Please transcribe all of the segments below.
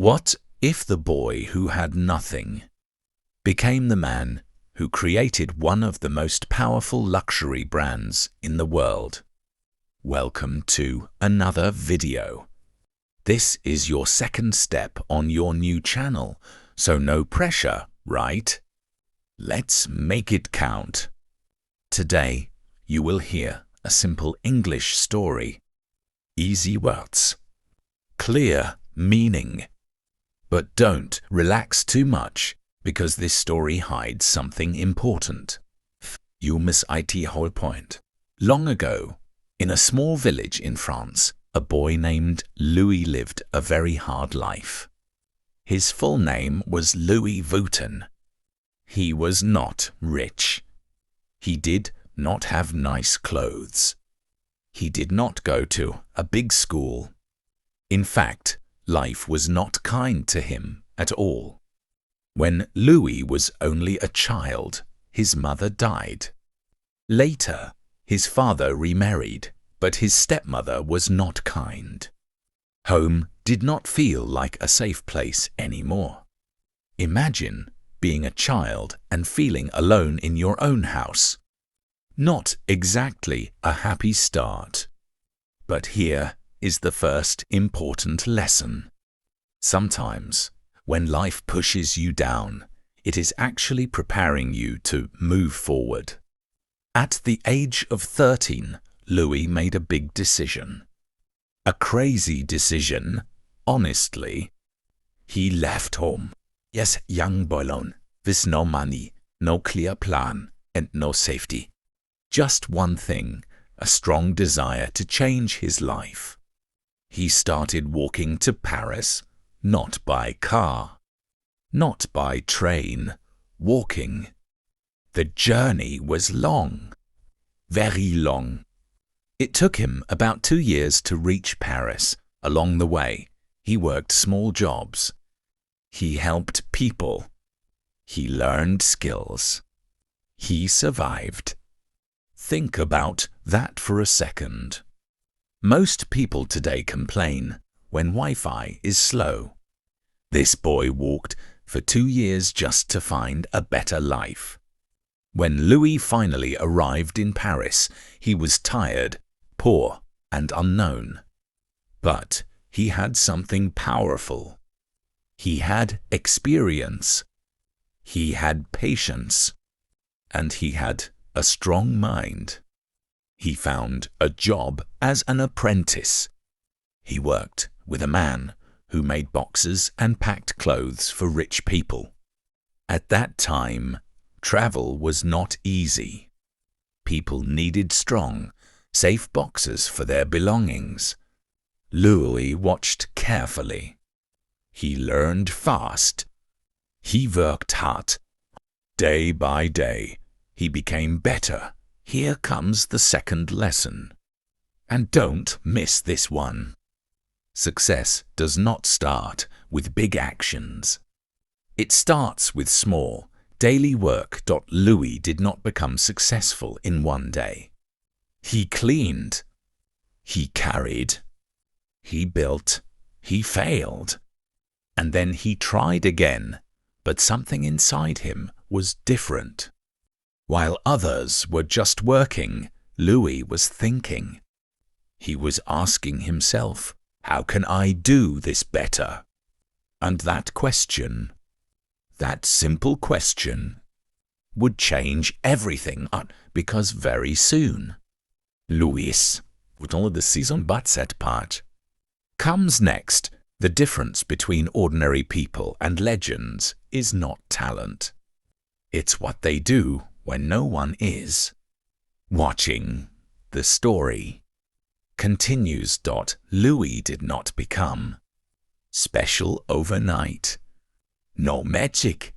What if the boy who had nothing became the man who created one of the most powerful luxury brands in the world? Welcome to another video. This is your second step on your new channel, so no pressure, right? Let's make it count. Today, you will hear a simple English story. Easy words. Clear meaning. But don't relax too much, because this story hides something important. You miss it whole point. Long ago, in a small village in France, a boy named Louis lived a very hard life. His full name was Louis Vuitton. He was not rich. He did not have nice clothes. He did not go to a big school. In fact, life was not kind to him at all. When Louis was only a child, his mother died. Later, his father remarried, but his stepmother was not kind. Home did not feel like a safe place anymore. Imagine being a child and feeling alone in your own house. Not exactly a happy start. But here is the first important lesson. Sometimes, when life pushes you down, it is actually preparing you to move forward. At the age of 13, Louis made a big decision. A crazy decision, honestly. He left home. Yes, young boylon, with no money, no clear plan, and no safety. Just one thing, a strong desire to change his life. He started walking to Paris, not by car, not by train, walking. The journey was long, very long. It took him about 2 years to reach Paris. Along the way, he worked small jobs. He helped people. He learned skills. He survived. Think about that for a second. Most people today complain when Wi-Fi is slow. This boy walked for 2 years just to find a better life. When Louis finally arrived in Paris, he was tired, poor, and unknown. But he had something powerful. He had experience. He had patience. And he had a strong mind. He found a job as an apprentice. He worked with a man who made boxes and packed clothes for rich people. At that time, travel was not easy. People needed strong, safe boxes for their belongings. Louis watched carefully. He learned fast. He worked hard. Day by day, he became better. Here comes the second lesson. And don't miss this one. Success does not start with big actions. It starts with small, daily work. Louis did not become successful in one day. He cleaned. He carried. He built. He failed. And then he tried again, but something inside him was different. While others were just working, Louis was thinking. He was asking himself, how can I do this better? And that question, that simple question, would change everything, because very soon, Louis, Vuitton de saison bat cette part, comes next. The difference between ordinary people and legends is not talent. It's what they do when no one is watching. The story continues. Louis did not become special overnight. No magic.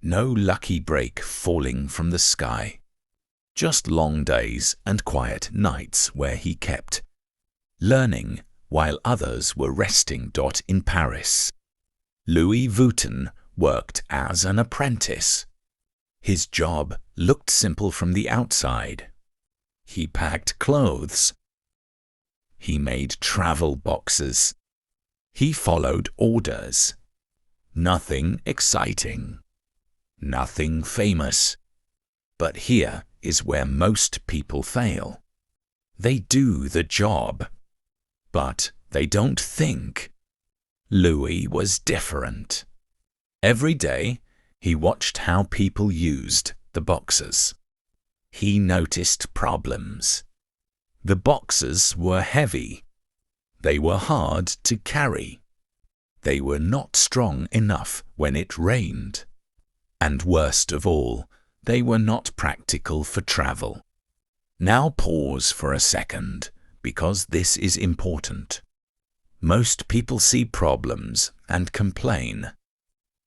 No lucky break falling from the sky. Just long days and quiet nights where he kept learning while others were resting. In Paris, Louis Vuitton worked as an apprentice. His job looked simple from the outside. He packed clothes. He made travel boxes. He followed orders. Nothing exciting. Nothing famous. But here is where most people fail. They do the job, but they don't think. Louis was different. Every day, he watched how people used the boxes. He noticed problems. The boxes were heavy. They were hard to carry. They were not strong enough when it rained. And worst of all, they were not practical for travel. Now pause for a second, because this is important. Most people see problems and complain.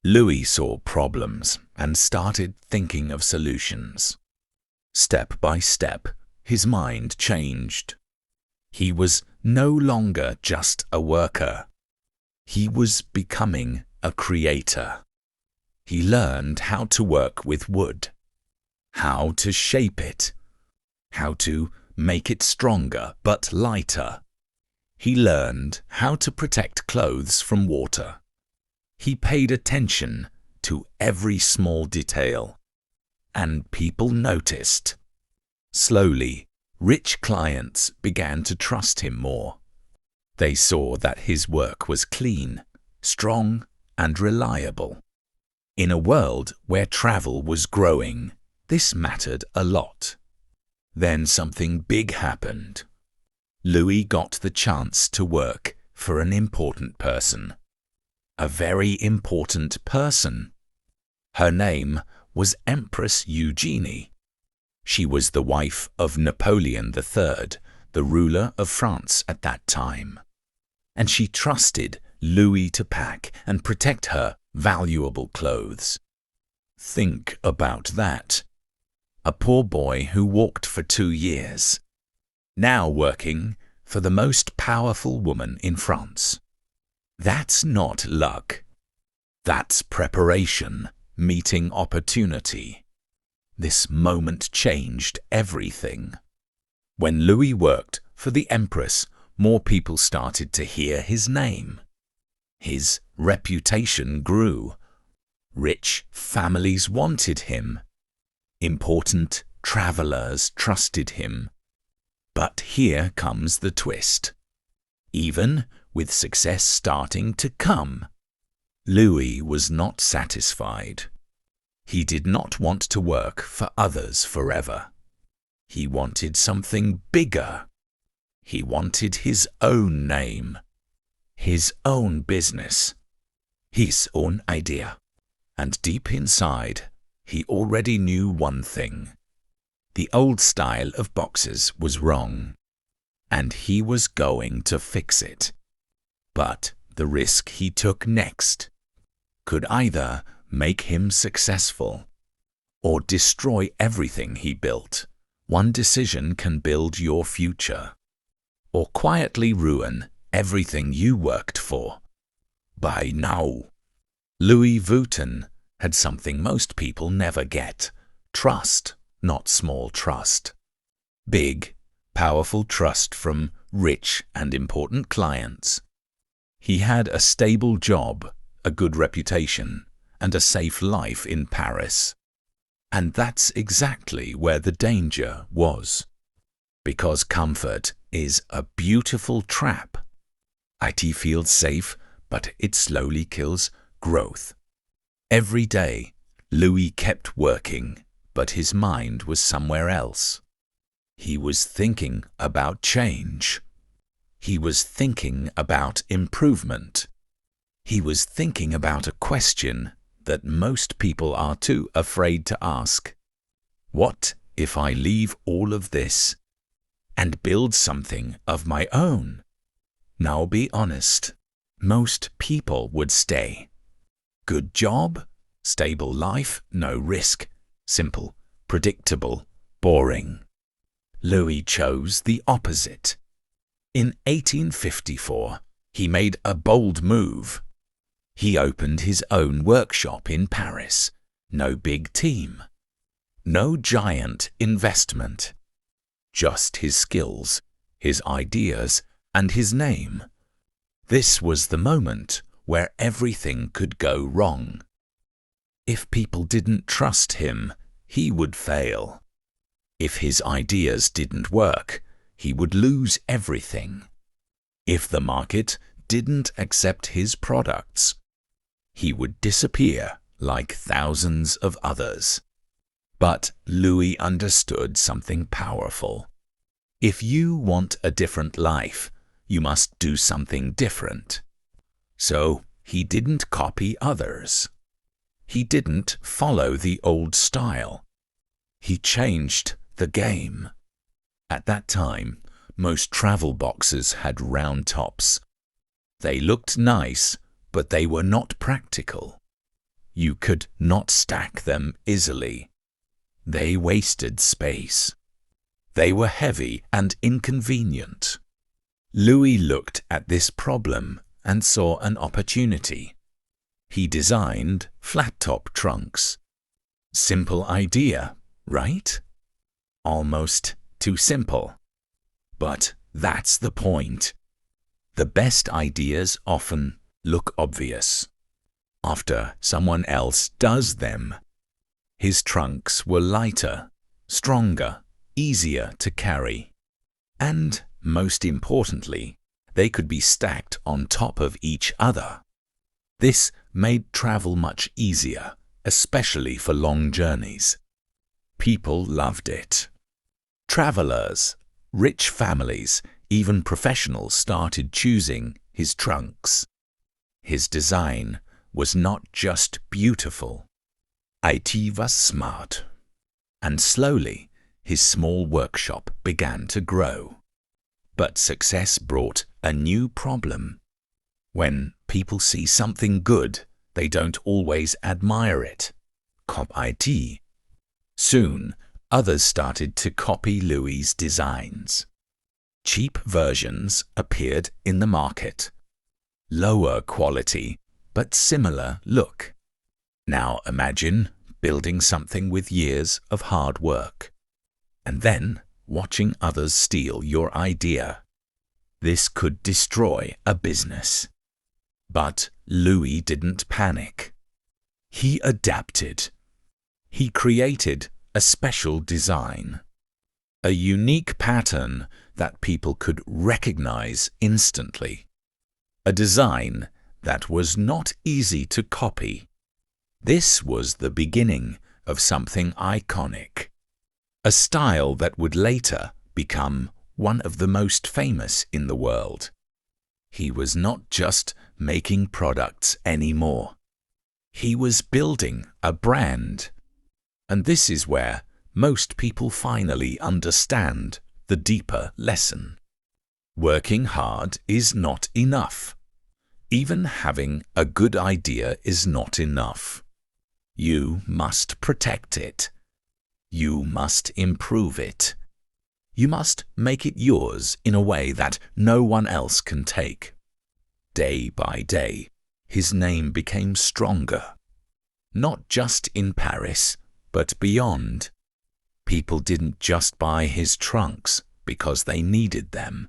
Louis saw problems and started thinking of solutions. Step by step, his mind changed. He was no longer just a worker. He was becoming a creator. He learned how to work with wood, how to shape it, how to make it stronger but lighter. He learned how to protect clothes from water. He paid attention to every small detail, and people noticed. Slowly, rich clients began to trust him more. They saw that his work was clean, strong, and reliable. In a world where travel was growing, this mattered a lot. Then something big happened. Louis got the chance to work for an important person. A very important person. Her name was Empress Eugenie. She was the wife of Napoleon III, the ruler of France at that time. And she trusted Louis to pack and protect her valuable clothes. Think about that. A poor boy who walked for 2 years, now working for the most powerful woman in France. That's not luck. That's preparation, meeting opportunity. This moment changed everything. When Louis worked for the Empress, more people started to hear his name. His reputation grew. Rich families wanted him. Important travelers trusted him. But here comes the twist. Even with success starting to come, Louis was not satisfied. He did not want to work for others forever. He wanted something bigger. He wanted his own name, his own business, his own idea. And deep inside, he already knew one thing. The old style of boxes was wrong, and he was going to fix it. But the risk he took next could either make him successful or destroy everything he built. One decision can build your future, or quietly ruin everything you worked for. By now, Louis Vuitton had something most people never get: trust, not small trust. Big, powerful trust from rich and important clients. He had a stable job, a good reputation, and a safe life in Paris. And that's exactly where the danger was. Because comfort is a beautiful trap. IT feels safe, but it slowly kills growth. Every day, Louis kept working, but his mind was somewhere else. He was thinking about change. He was thinking about improvement. He was thinking about a question that most people are too afraid to ask. What if I leave all of this and build something of my own? Now be honest, most people would stay. Good job, stable life, no risk, simple, predictable, boring. Louis chose the opposite. In 1854, he made a bold move. He opened his own workshop in Paris. No big team. No giant investment. Just his skills, his ideas, and his name. This was the moment where everything could go wrong. If people didn't trust him, he would fail. If his ideas didn't work, he would lose everything. If the market didn't accept his products, he would disappear like thousands of others. But Louis understood something powerful. If you want a different life, you must do something different. So he didn't copy others. He didn't follow the old style. He changed the game. At that time, most travel boxes had round tops. They looked nice, but they were not practical. You could not stack them easily. They wasted space. They were heavy and inconvenient. Louis looked at this problem and saw an opportunity. He designed flat-top trunks. Simple idea, right? Almost too simple. But that's the point. The best ideas often look obvious after someone else does them. His trunks were lighter, stronger, easier to carry. And, most importantly, they could be stacked on top of each other. This made travel much easier, especially for long journeys. People loved it. Travelers, rich families, even professionals started choosing his trunks. His design was not just beautiful. It was smart. And slowly, his small workshop began to grow. But success brought a new problem. When people see something good, they don't always admire it. Copy. Soon, others started to copy Louis' designs. Cheap versions appeared in the market. Lower quality, but similar look. Now imagine building something with years of hard work, and then watching others steal your idea. This could destroy a business. But Louis didn't panic. He adapted. He created a special design, a unique pattern that people could recognize instantly, a design that was not easy to copy. This was the beginning of something iconic, a style that would later become one of the most famous in the world. He was not just making products anymore. He was building a brand. And this is where most people finally understand the deeper lesson. Working hard is not enough. Even having a good idea is not enough. You must protect it. You must improve it. You must make it yours in a way that no one else can take. Day by day, his name became stronger. Not just in Paris, but beyond. People didn't just buy his trunks because they needed them.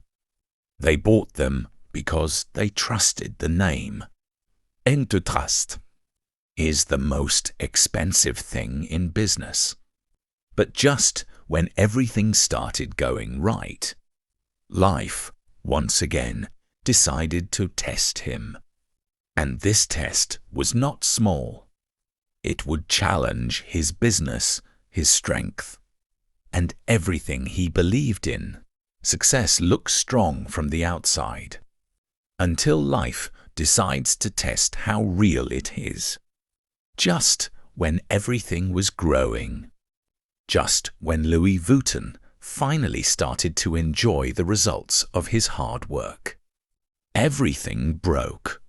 They bought them because they trusted the name. And to trust is the most expensive thing in business. But just when everything started going right, life, once again, decided to test him. And this test was not small. It would challenge his business, his strength, and everything he believed in. Success looks strong from the outside, until life decides to test how real it is. Just when everything was growing, just when Louis Vuitton finally started to enjoy the results of his hard work, everything broke.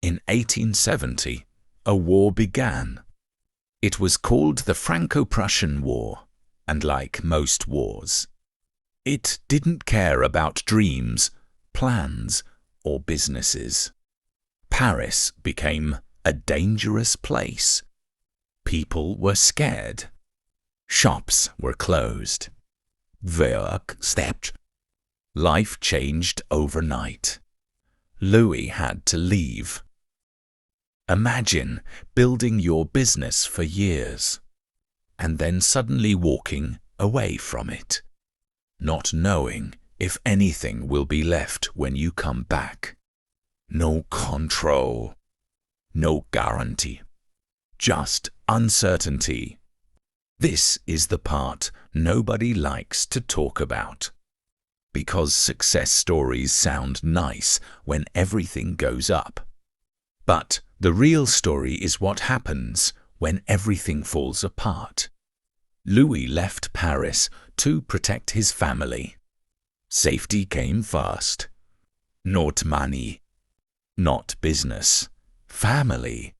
In 1870, a war began. It was called the Franco-Prussian War, and like most wars, it didn't care about dreams, plans, or businesses. Paris became a dangerous place. People were scared. Shops were closed. Work stopped. Life changed overnight. Louis had to leave. Imagine building your business for years and then suddenly walking away from it, not knowing if anything will be left when you come back. No control, no guarantee, just uncertainty. This is the part nobody likes to talk about, because success stories sound nice when everything goes up. But the real story is what happens when everything falls apart. Louis left Paris to protect his family. Safety came first. Not money, not business, family.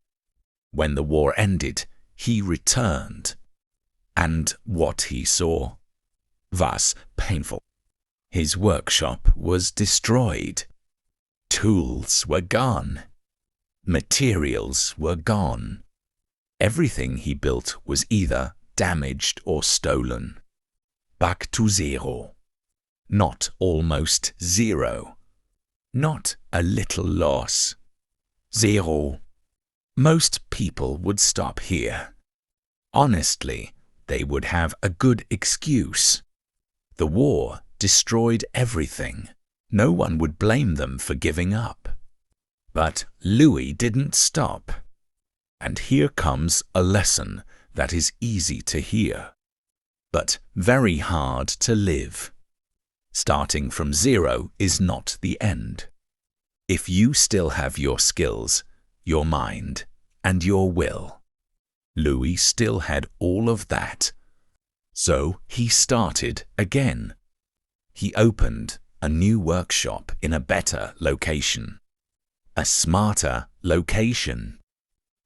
When the war ended, he returned. And what he saw was painful. His workshop was destroyed. Tools were gone. Materials were gone. Everything he built was either damaged or stolen. Back to zero. Not almost zero. Not a little loss. Zero. Most people would stop here. Honestly, they would have a good excuse. The war destroyed everything. No one would blame them for giving up. But Louis didn't stop. And here comes a lesson that is easy to hear, but very hard to live. Starting from zero is not the end. If you still have your skills, your mind, and your will. Louis still had all of that. So he started again. He opened a new workshop in a better location. A smarter location.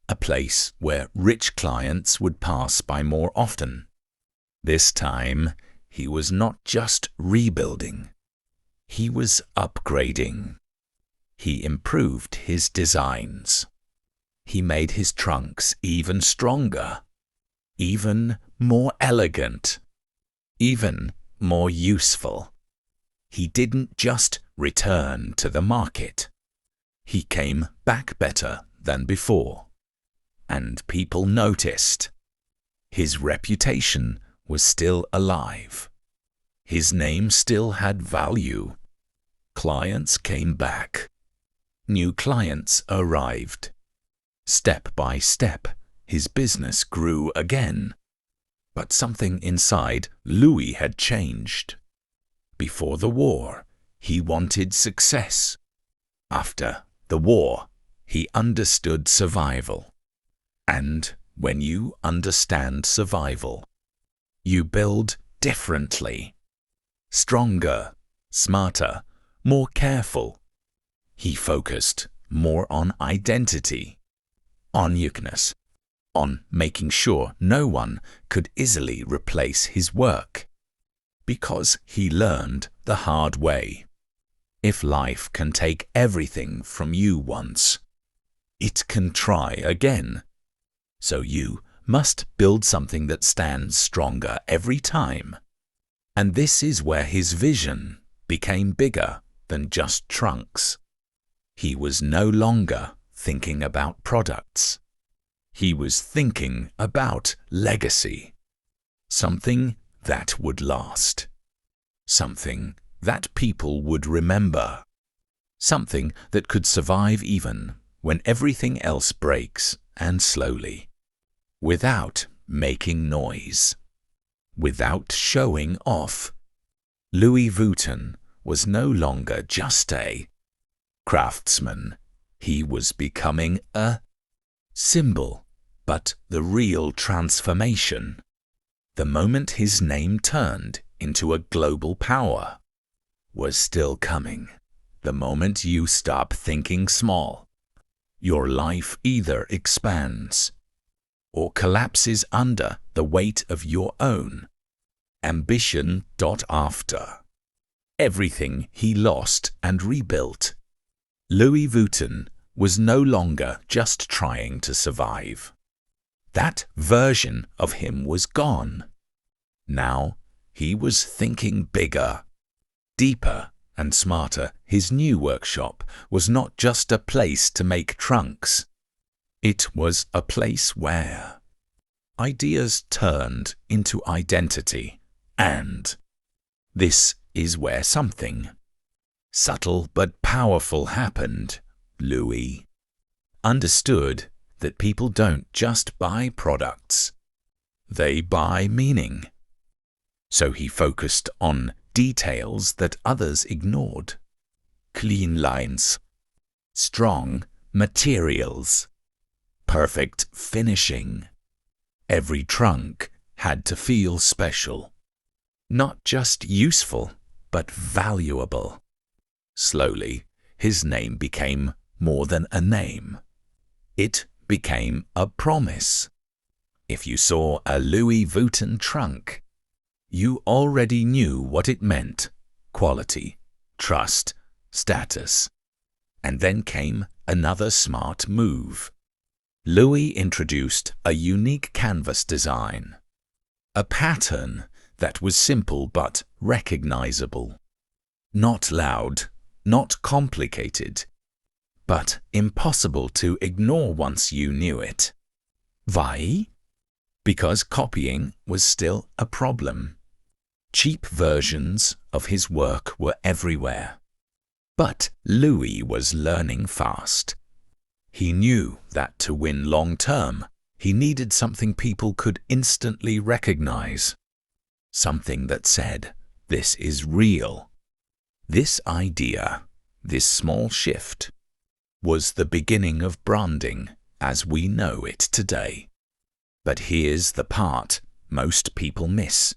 A place where rich clients would pass by more often. This time, he was not just rebuilding. He was upgrading. He improved his designs. He made his trunks even stronger, even more elegant, even more useful. He didn't just return to the market. He came back better than before. And people noticed. His reputation was still alive. His name still had value. Clients came back. New clients arrived. Step by step, his business grew again. But something inside Louis had changed. Before the war, he wanted success. After the war, he understood survival. And when you understand survival, you build differently. Stronger, smarter, more careful. He focused more on identity, on uniqueness, on making sure no one could easily replace his work. Because he learned the hard way. If life can take everything from you once, it can try again. So you must build something that stands stronger every time. And this is where his vision became bigger than just trunks. He was no longer thinking about products. He was thinking about legacy. Something that would last. Something that people would remember. Something that could survive even when everything else breaks, and slowly. Without making noise. Without showing off. Louis Vuitton was no longer just a craftsman. He was becoming a symbol, but the real transformation. The moment his name turned into a global power was still coming. The moment you stop thinking small, your life either expands or collapses under the weight of your own ambition. After everything he lost and rebuilt, Louis Vuitton was no longer just trying to survive. That version of him was gone. Now he was thinking bigger, deeper, and smarter, his new workshop was not just a place to make trunks. It was a place where ideas turned into identity, and this is where something subtle but powerful happened. Louis understood that people don't just buy products, they buy meaning. So he focused on details that others ignored. Clean lines, strong materials, perfect finishing. Every trunk had to feel special, not just useful, but valuable. Slowly, his name became more than a name. It became a promise. If you saw a Louis Vuitton trunk, you already knew what it meant: quality, trust, status. And then came another smart move. Louis introduced a unique canvas design, a pattern that was simple but recognizable. Not loud, not complicated, but impossible to ignore once you knew it. Why? Because copying was still a problem. Cheap versions of his work were everywhere. But Louis was learning fast. He knew that to win long-term, he needed something people could instantly recognize. Something that said, "This is real." This idea, this small shift, was the beginning of branding as we know it today. But here's the part most people miss.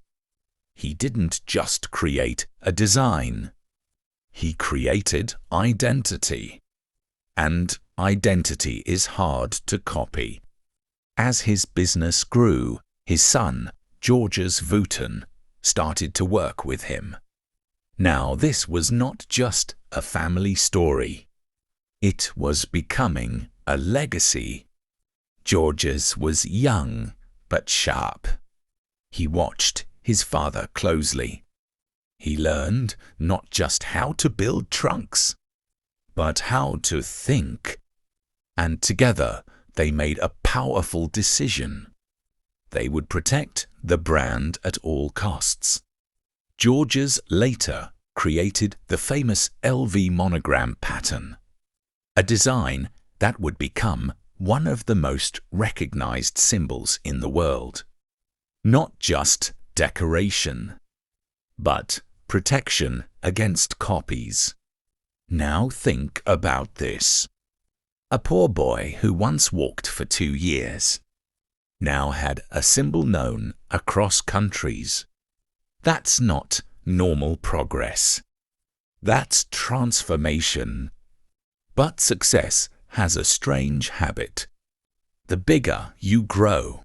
He didn't just create a design. He created identity. And identity is hard to copy. As his business grew, his son, Georges Vuitton, started to work with him. Now this was not just a family story. It was becoming a legacy. Georges was young but sharp. He watched his father closely. He learned not just how to build trunks, but how to think. And together they made a powerful decision. They would protect the brand at all costs. Georges later created the famous LV monogram pattern, a design that would become one of the most recognized symbols in the world. Not just decoration, but protection against copies. Now think about this. A poor boy who once walked for 2 years now had a symbol known across countries. That's not normal progress. That's transformation. But success has a strange habit. The bigger you grow,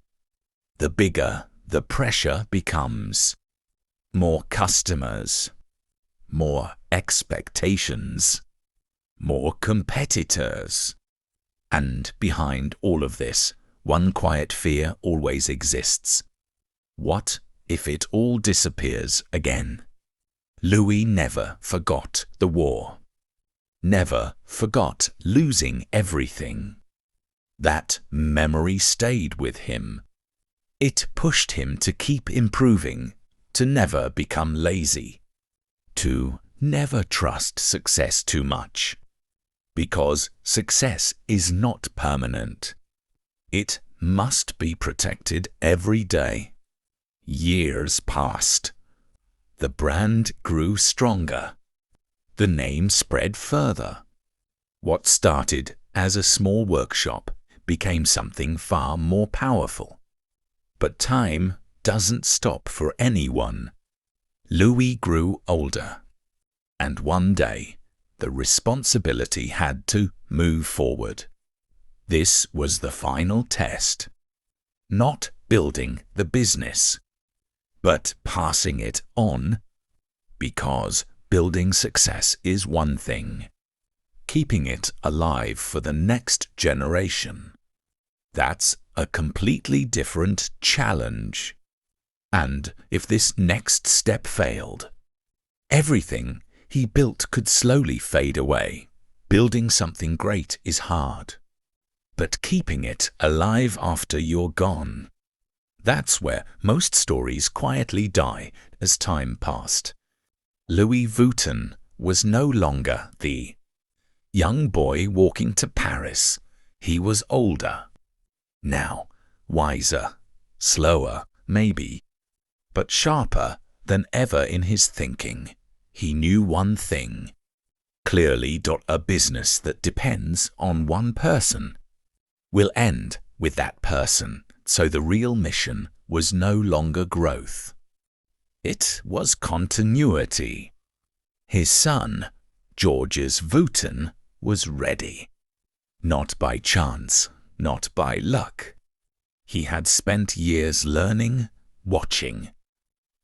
the bigger the pressure becomes. More customers, more expectations, more competitors. And behind all of this, one quiet fear always exists. What if it all disappears again? Louis never forgot the war. Never forgot losing everything. That memory stayed with him. It pushed him to keep improving, to never become lazy, to never trust success too much. Because success is not permanent. It must be protected every day. Years passed. The brand grew stronger. The name spread further. What started as a small workshop became something far more powerful. But time doesn't stop for anyone. Louis grew older, and one day the responsibility had to move forward. This was the final test. Not building the business, but passing it on, because building success is one thing. Keeping it alive for the next generation, that's a completely different challenge. And if this next step failed, everything he built could slowly fade away. Building something great is hard, but keeping it alive after you're gone, that's where most stories quietly die as time passed. Louis Vuitton was no longer the young boy walking to Paris. He was older. Now, wiser, slower, maybe, but sharper than ever in his thinking. He knew one thing clearly: a business that depends on one person will end with that person. So the real mission was no longer growth. It was continuity. His son, Georges Vuitton, was ready. Not by chance, not by luck. He had spent years learning, watching,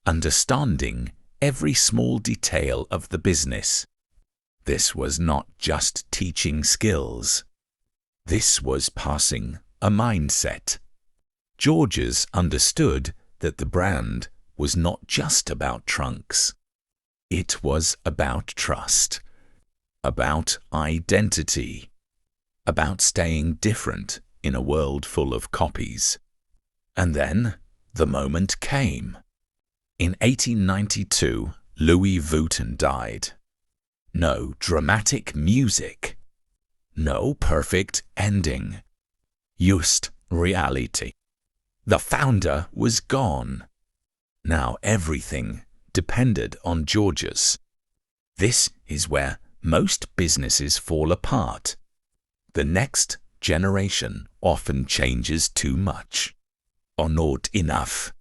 understanding every small detail of the business. This was not just teaching skills. This was passing a mindset. Georges understood that the brand was not just about trunks. It was about trust, about identity, about staying different in a world full of copies. And then the moment came. In 1892, Louis Vuitton died. No dramatic music. No perfect ending. Just reality. The founder was gone. Now everything depended on Georges. This is where most businesses fall apart. The next generation often changes too much, or not enough.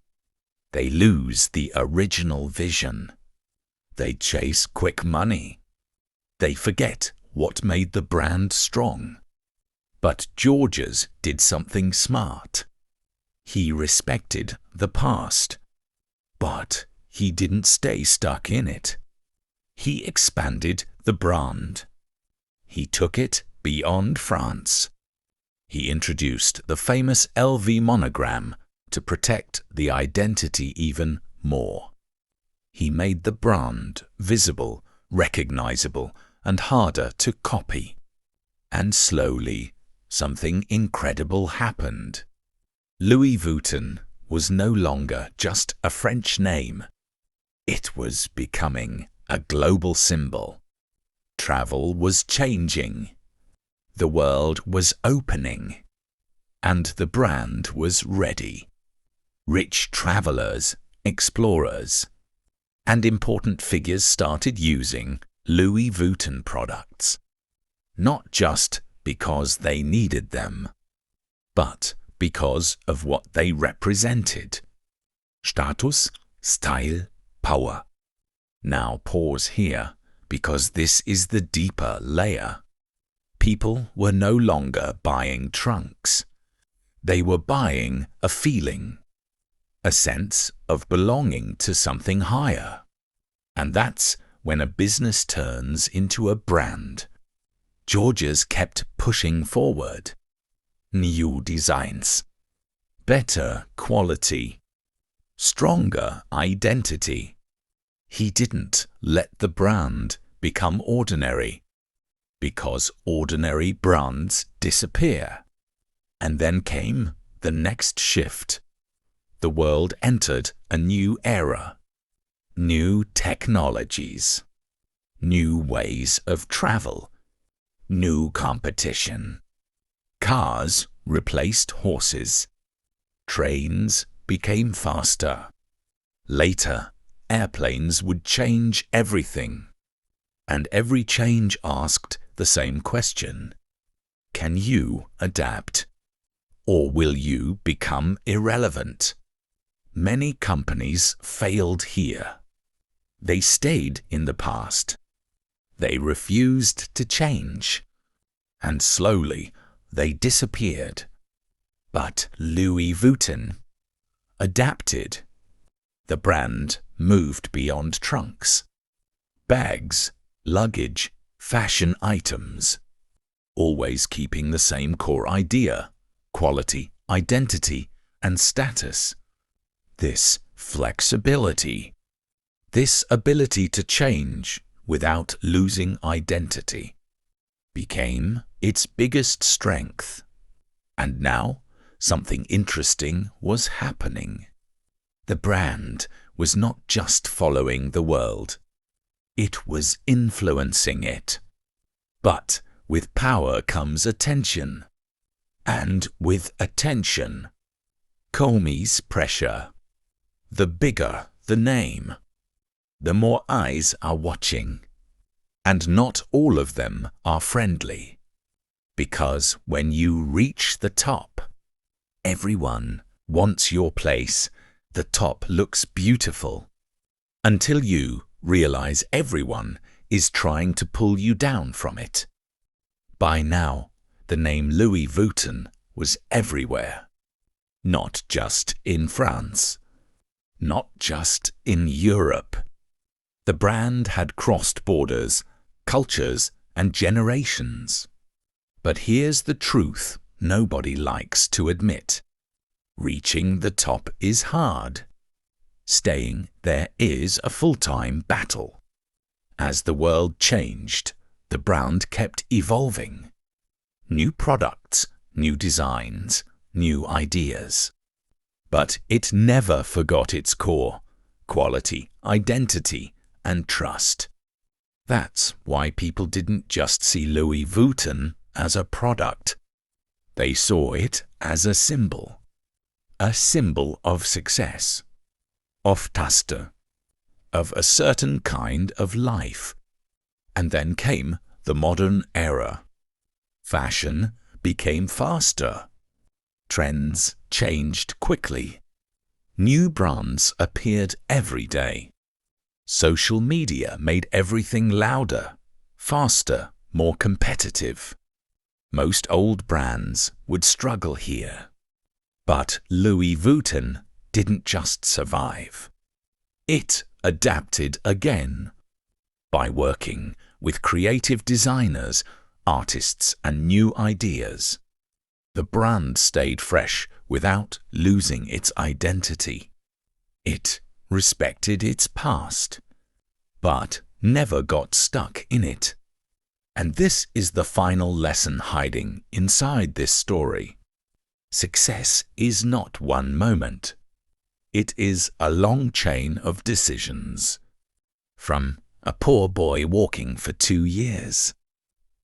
They lose the original vision. They chase quick money. They forget what made the brand strong. But Georges did something smart. He respected the past, but he didn't stay stuck in it. He expanded the brand. He took it beyond France. He introduced the famous LV monogram to protect the identity even more. He made the brand visible, recognizable, and harder to copy. And slowly, something incredible happened. Louis Vuitton was no longer just a French name. It was becoming a global symbol. Travel was changing. The world was opening. And the brand was ready. Rich travelers, explorers, and important figures started using Louis Vuitton products. Not just because they needed them, but because of what they represented. Status, style, power. Now pause here, because this is the deeper layer. People were no longer buying trunks. They were buying a feeling, a sense of belonging to something higher. And that's when a business turns into a brand. Georges kept pushing forward. New designs, better quality, stronger identity. He didn't let the brand become ordinary, because ordinary brands disappear. And then came the next shift. The world entered a new era. New technologies, new ways of travel, new competition. Cars replaced horses. Trains became faster. Later, airplanes would change everything. And every change asked the same question. Can you adapt? Or will you become irrelevant? Many companies failed here. They stayed in the past. They refused to change. And slowly, they disappeared. But Louis Vuitton adapted. The brand moved beyond trunks, bags, luggage, fashion items, always keeping the same core idea, quality, identity, and status. This flexibility, this ability to change, without losing identity became its biggest strength. And now, something interesting was happening. The brand was not just following the world. It was influencing it. But with power comes attention. And with attention, comes pressure. The bigger the name, the more eyes are watching. And not all of them are friendly. Because when you reach the top, everyone wants your place. The top looks beautiful. Until you realize everyone is trying to pull you down from it. By now, the name Louis Vuitton was everywhere. Not just in France. Not just in Europe. The brand had crossed borders, cultures, and generations. But here's the truth nobody likes to admit. Reaching the top is hard. Staying there is a full-time battle. As the world changed, the brand kept evolving. New products, new designs, new ideas. But it never forgot its core: quality, identity, and trust. That's why people didn't just see Louis Vuitton as a product. They saw it as a symbol of success, of Taste, of a certain kind of life. And then came the modern era. Fashion became faster. Trends changed quickly. New brands appeared every day. Social media made everything louder, faster, more competitive. Most old brands would struggle here. But Louis Vuitton didn't just survive. It adapted again. By working with creative designers, artists, and new ideas. The brand stayed fresh without losing its identity. It respected its past, but never got stuck in it. And this is the final lesson hiding inside this story. Success is not one moment. It is a long chain of decisions. From a poor boy walking for 2 years,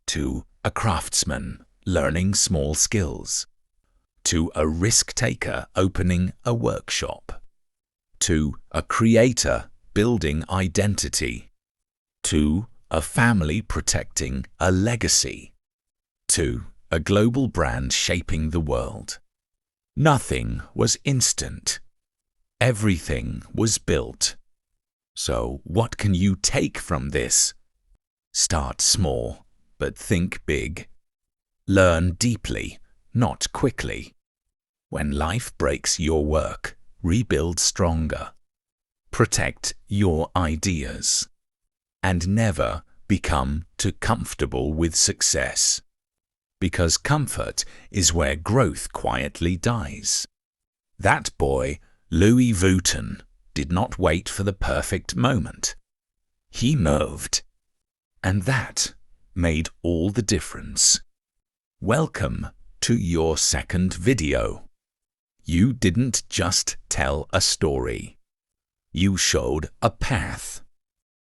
to a craftsman learning small skills, to a risk-taker opening a workshop, to a creator building identity, to a family protecting a legacy, to a global brand shaping the world. Nothing was instant. Everything was built. So what can you take from this? Start small, but think big. Learn deeply, not quickly. When life breaks your work, rebuild stronger. Protect your ideas. And never become too comfortable with success. Because comfort is where growth quietly dies. That boy, Louis Vuitton, did not wait for the perfect moment. He moved. And that made all the difference. Welcome to your second video. You didn't just tell a story. You showed a path.